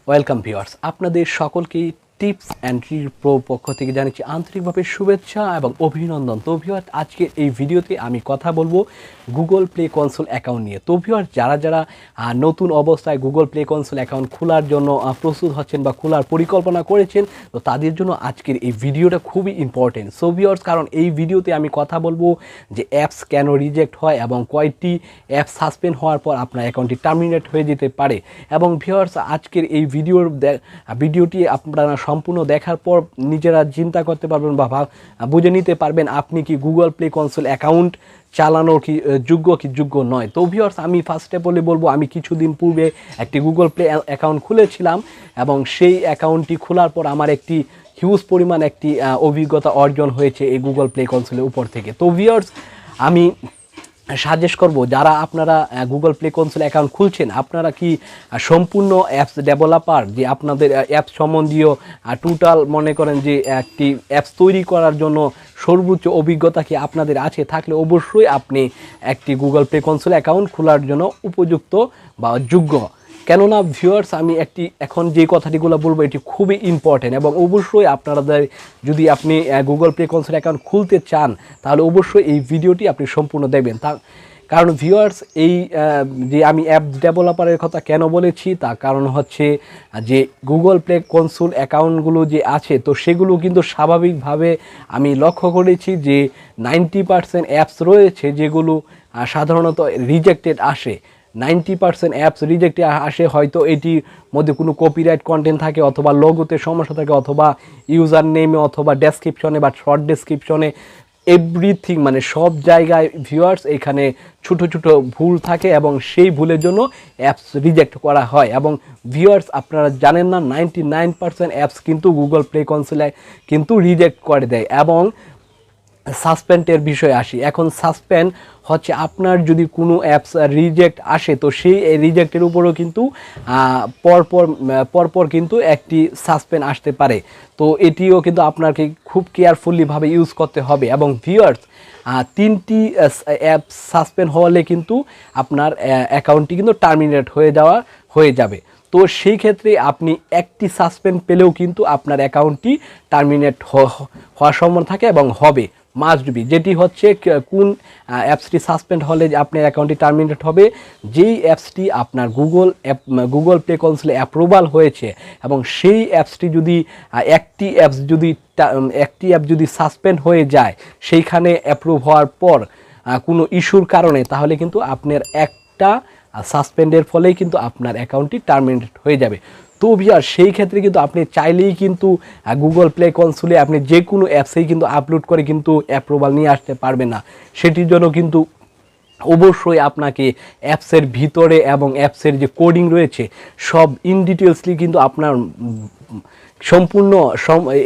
Welcome viewers, আপনাদের সকলকেই tips and trick pro পক্ষ থেকে জানাচ্ছি আন্তরিকভাবে শুভেচ্ছা এবং অভিনন্দন। তো ভিউয়ার্স, আজকে এই ভিডিওতে আমি কথা বলবো গুগল প্লে কনসোল অ্যাকাউন্ট নিয়ে। তো ভিউয়ার্স, যারা নতুন অবস্থায় গুগল প্লে কনসোল অ্যাকাউন্ট খোলার জন্য প্রস্তুত হচ্ছেন বা খোলার পরিকল্পনা করেছেন, তো তাদের জন্য আজকের এই ভিডিওটা খুবই ইম্পর্টেন্ট। সো ভিউয়ার্স, কারণ এই ভিডিওতে আমি কথা বলবো যে অ্যাপস কেন রিজেক্ট হয় এবং কয়টি অ্যাপ সাসপেন্ড হওয়ার পর আপনার অ্যাকাউন্টটি টার্মিনেট হয়ে যেতে পারে। এবং ভিউয়ার্স, আজকের এই ভিডিওটি আপনারা সম্পূর্ণ দেখার পর নিজেরা চিন্তা করতে পারবেন বা বুঝে নিতে পারবেন আপনি কি গুগল প্লে কনসোল অ্যাকাউন্ট চালানোর কি যোগ্য নয়। তো ভিউয়ার্স, আমি ফার্স্টে বলবো আমি কিছুদিন পূর্বে একটি গুগল প্লে অ্যাকাউন্ট খুলেছিলাম এবং সেই অ্যাকাউন্টটি খোলার পর আমার একটি হিউজ পরিমাণ একটি অভিজ্ঞতা অর্জন হয়েছে এই গুগল প্লে কনসোলের উপর থেকে। তো ভিউয়ার্স, আমি সাজেস্ট করব যারা আপনারা গুগল প্লে কনসোল অ্যাকাউন্ট খুলছেন, আপনারা কি সম্পূর্ণ অ্যাপস ডেভেলপার, যে আপনাদের অ্যাপস সম্বন্ধীয় টোটাল মনে করেন যে একটি অ্যাপস তৈরি করার জন্য সর্বোচ্চ অভিজ্ঞতা কি আপনাদের আছে, থাকলে অবশ্যই আপনি একটি গুগল প্লে কনসোল অ্যাকাউন্ট খোলার জন্য উপযুক্ত বা যোগ্য। কেননা ভিউয়ার্স, আমি এখন যে কথাটিগুলো বলবো এটি খুবই ইম্পর্টেন্ট এবং অবশ্যই আপনাদের যদি আপনি গুগল প্লে কনসোল অ্যাকাউন্ট খুলতে চান তাহলে অবশ্যই এই ভিডিওটি আপনি সম্পূর্ণ দেখবেন। কারণ ভিউয়ার্স, এই যে আমি অ্যাপ ডেভেলপারের কথা কেন বলেছি, তার কারণ হচ্ছে যে গুগল প্লে কনসোল অ্যাকাউন্টগুলো যে আছে, তো সেগুলো কিন্তু স্বাভাবিকভাবে আমি লক্ষ্য করেছি যে 90% অ্যাপস রয়েছে যেগুলো সাধারণত রিজেক্টেড আসে। 90% অ্যাপস রিজেক্টে আসে, হয়তো এটির মধ্যে কোনো কপিরাইট কন্টেন্ট থাকে, অথবা লোগোতে সমস্যা থাকে, অথবা ইউজার নেমে, অথবা ডেসক্রিপশনে বা শর্ট ডেসক্রিপশনে, এভরিথিং মানে সব জায়গায় ভিউয়ার্স এখানে ছোট ভুল থাকে এবং সেই ভুলের জন্য অ্যাপস রিজেক্ট করা হয়। এবং ভিউয়ার্স, আপনারা জানেন না 99% অ্যাপস কিন্তু গুগল প্লে কনসোলে কিন্তু রিজেক্ট করে দেয়। এবং সাসপেন্ডের বিষয়ে আসি। এখন সাসপেন্ড হচ্ছে আপনার যদি কোনো অ্যাপস রিজেক্ট আসে, তো সেই রিজেক্টের উপরেও কিন্তু পরপর কিন্তু একটি সাসপেন্ড আসতে পারে। তো এটিও কিন্তু আপনাকে খুব কেয়ারফুলিভাবে ইউজ করতে হবে। এবং ভিউয়ার্স, 3টি অ্যাপ সাসপেন্ড হলে কিন্তু আপনার অ্যাকাউন্টটি কিন্তু টার্মিনেট হয়ে যাবে। তো সেই ক্ষেত্রে আপনি একটি সাসপেন্ড পেলেও কিন্তু আপনার অ্যাকাউন্টটি টার্মিনেট হওয়ার সম্ভাবনা থাকে এবং হবে মাস্ট বি। যেটি হচ্ছে কোন অ্যাপসটি সাসপেন্ড হলে আপনার অ্যাকাউন্টটি টার্মিনেট হবে, যেই অ্যাপসটি আপনার গুগল প্লে কনসোলে অ্যাপ্রুভাল হয়েছে এবং সেই অ্যাপসটি যদি একটি অ্যাপ যদি সাসপেন্ড হয়ে যায় সেইখানে অ্যাপ্রুভ হওয়ার পর কোনো ইস্যুর কারণে, তাহলে কিন্তু আপনার একটা সাসপেন্ডের ফলেই কিন্তু আপনার অ্যাকাউন্টটি টার্মিনেট হয়ে যাবে। তো ভিউয়ার্স, সেই ক্ষেত্রে কিন্তু আপনি চাইলেই কিন্তু গুগল প্লে কনসোলে আপনি যে কোনো অ্যাপসেই কিন্তু আপলোড করে কিন্তু অ্যাপ্রুভাল নিয়ে আসতে পারবেন না। সেটির জন্য কিন্তু অবশ্যই আপনাকে অ্যাপসের ভিতরে এবং অ্যাপসের যে কোডিং রয়েছে সব ইন ডিটেলসলি কিন্তু আপনার সম্পূর্ণ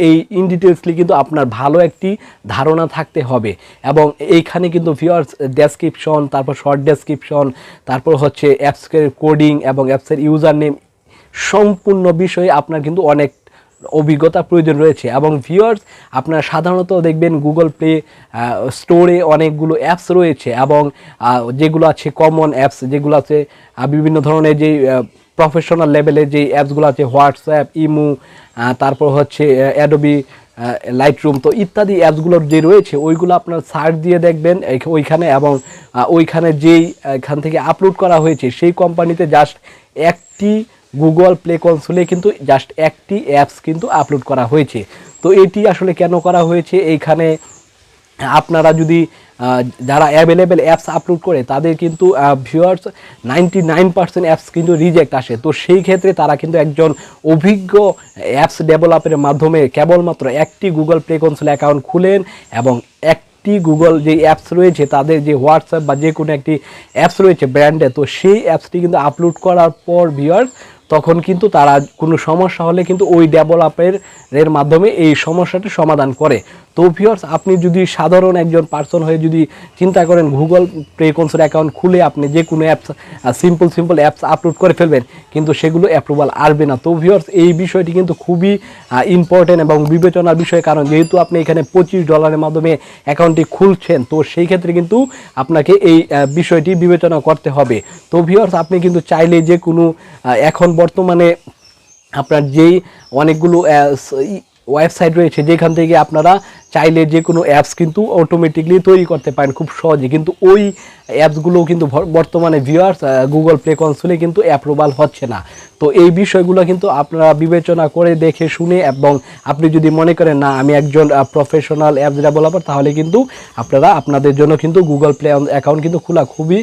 এই ইন ডিটেলসলি কিন্তু আপনার ভালো একটি ধারণা থাকতে হবে। এবং এইখানে কিন্তু ভিউয়ার্স ডেসক্রিপশন, তারপর শর্ট ডেসক্রিপশন, তারপর হচ্ছে অ্যাপসের কোডিং এবং অ্যাপসের ইউজার নেম, সম্পূর্ণ বিষয়ে আপনার কিন্তু অনেক অভিজ্ঞতা প্রয়োজন রয়েছে। এবং ভিউয়ার্স, আপনারা সাধারণত দেখবেন গুগল প্লে স্টোরে অনেকগুলো অ্যাপস রয়েছে এবং যেগুলো আছে কমন অ্যাপস, যেগুলো আছে বিভিন্ন ধরনের যেই প্রফেশনাল লেভেলে যেই অ্যাপসগুলো আছে, হোয়াটসঅ্যাপ, ইমো, তারপর হচ্ছে অ্যাডোবি লাইটরুম, তো ইত্যাদি অ্যাপসগুলোর যে রয়েছে ওইগুলো আপনার সার্চ দিয়ে দেখবেন ওইখানে। এবং ওইখানে এখান থেকে আপলোড করা হয়েছে সেই কোম্পানিতে জাস্ট একটি গুগল প্লে কনসোলে কিন্তু জাস্ট একটি অ্যাপস কিন্তু আপলোড করা হয়েছে। তো এটি আসলে কেন করা হয়েছে, এইখানে আপনারা যদি যারা অ্যাভেলেবেল অ্যাপস আপলোড করে তাদের কিন্তু ভিউয়ার্স 99% অ্যাপস কিন্তু রিজেক্ট আসে। তো সেই ক্ষেত্রে তারা কিন্তু একজন অভিজ্ঞ অ্যাপস ডেভেলপারের মাধ্যমে কেবলমাত্র একটি গুগল প্লে কনসোল অ্যাকাউন্ট খুলেন এবং গুগল যে অ্যাপস রয়েছে, তাদের যে হোয়াটসঅ্যাপ বা যে কোনো একটি অ্যাপস রয়েছে ব্র্যান্ডে, তো সেই অ্যাপসটি কিন্তু আপলোড করার পর ভিউয়ার্স তখন কিন্তু তারা কোনো সমস্যা হলে কিন্তু ওই ডেভেলপারের মাধ্যমে এই সমস্যাটি সমাধান করে। তো ভিউয়ার্স, আপনি যদি সাধারণ একজন পার্সন হয়ে যদি চিন্তা করেন গুগল প্লে কনসোল অ্যাকাউন্ট খুলে আপনি যে কোনো অ্যাপস সিম্পল অ্যাপস আপলোড করে ফেলবেন, কিন্তু সেগুলো অ্যাপ্রুভাল আসবে না। তো ভিউয়ার্স, এই বিষয়টি কিন্তু খুবই ইম্পর্টেন্ট এবং বিবেচনার বিষয়। কারণ যেহেতু আপনি এখানে $25 মাধ্যমে অ্যাকাউন্টটি খুলছেন, তো সেই ক্ষেত্রে কিন্তু আপনাকে এই বিষয়টি বিবেচনা করতে হবে। তো ভিউয়ার্স, আপনি কিন্তু চাইলে যে কোনো এখন বর্তমানে আপনার যেই অনেকগুলো ওয়েবসাইট রয়েছে যেখান থেকে আপনারা চাইলে যে কোনো অ্যাপস কিন্তু অটোমেটিকলি তৈরি করতে পারেন খুব সহজে, কিন্তু ওই অ্যাপসগুলো কিন্তু বর্তমানে ভিউয়ার্স গুগল প্লে কনসোলে কিন্তু অ্যাপ্রুভাল হচ্ছে না। তো এই বিষয়গুলো কিন্তু আপনারা বিবেচনা করে দেখে শুনে, এবং আপনি যদি মনে করেন না আমি একজন প্রফেশনাল অ্যাপস ডেভেলপার, তাহলে কিন্তু আপনাদের জন্য কিন্তু গুগল প্লে অ্যাকাউন্ট কিন্তু খোলা খুবই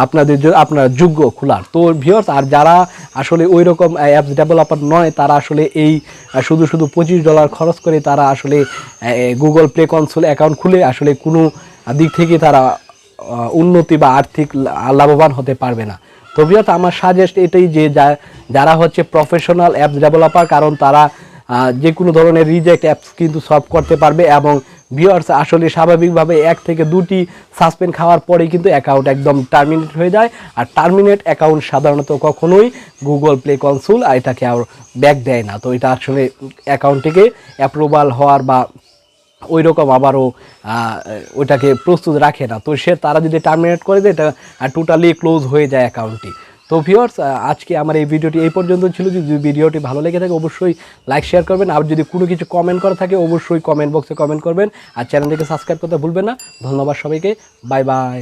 আপনাদের জন্য আপনার যোগ্য খোলার। তো ভিউয়ার্স, আর যারা আসলে ওই রকম অ্যাপস ডেভেলপার নয়, তারা আসলে এই শুধু $25 খরচ করে তারা আসলে গুগল প্লে কনসোল অ্যাকাউন্ট খুলে আসলে কোনো দিক থেকে তারা উন্নতি বা আর্থিক লাভবান হতে পারবে না। তো ভিউয়ার্স, আমার সাজেস্ট এটাই যে যারা হচ্ছে প্রফেশনাল অ্যাপস ডেভেলপার, কারণ তারা যে কোনো ধরনের রিজেক্ট অ্যাপস কিন্তু সলভ করতে পারবে, এবং ভিউয়ার্স আসলে স্বাভাবিকভাবে 1 থেকে 2টি সাসপেন্ড খাওয়ার পরেই কিন্তু অ্যাকাউন্ট একদম টার্মিনেট হয়ে যায়। আর টার্মিনেট অ্যাকাউন্ট সাধারণত কখনোই গুগল প্লে কনসোল এটাকে আর ব্যাক দেয় না। তো এটা আসলে অ্যাকাউন্টটিকে অ্যাপ্রুভাল হওয়ার বা ওই রকম আবারও ওইটাকে প্রস্তুত রাখে না। তো তারা যদি টার্মিনেট করে দেয়, এটা টোটালি ক্লোজ হয়ে যায় অ্যাকাউন্টটি। তো ভিউয়ার্স, আজকে আমার এই ভিডিওটি এই পর্যন্ত ছিল। যদি ভিডিওটি ভালো লেগে থাকে অবশ্যই লাইক শেয়ার করবেন, আর যদি কোনো কিছু কমেন্ট করা থাকে অবশ্যই কমেন্ট বক্সে কমেন্ট করবেন, আর চ্যানেলটিকে সাবস্ক্রাইব করতে ভুলবেন না। ধন্যবাদ সবাইকে, বাই বাই।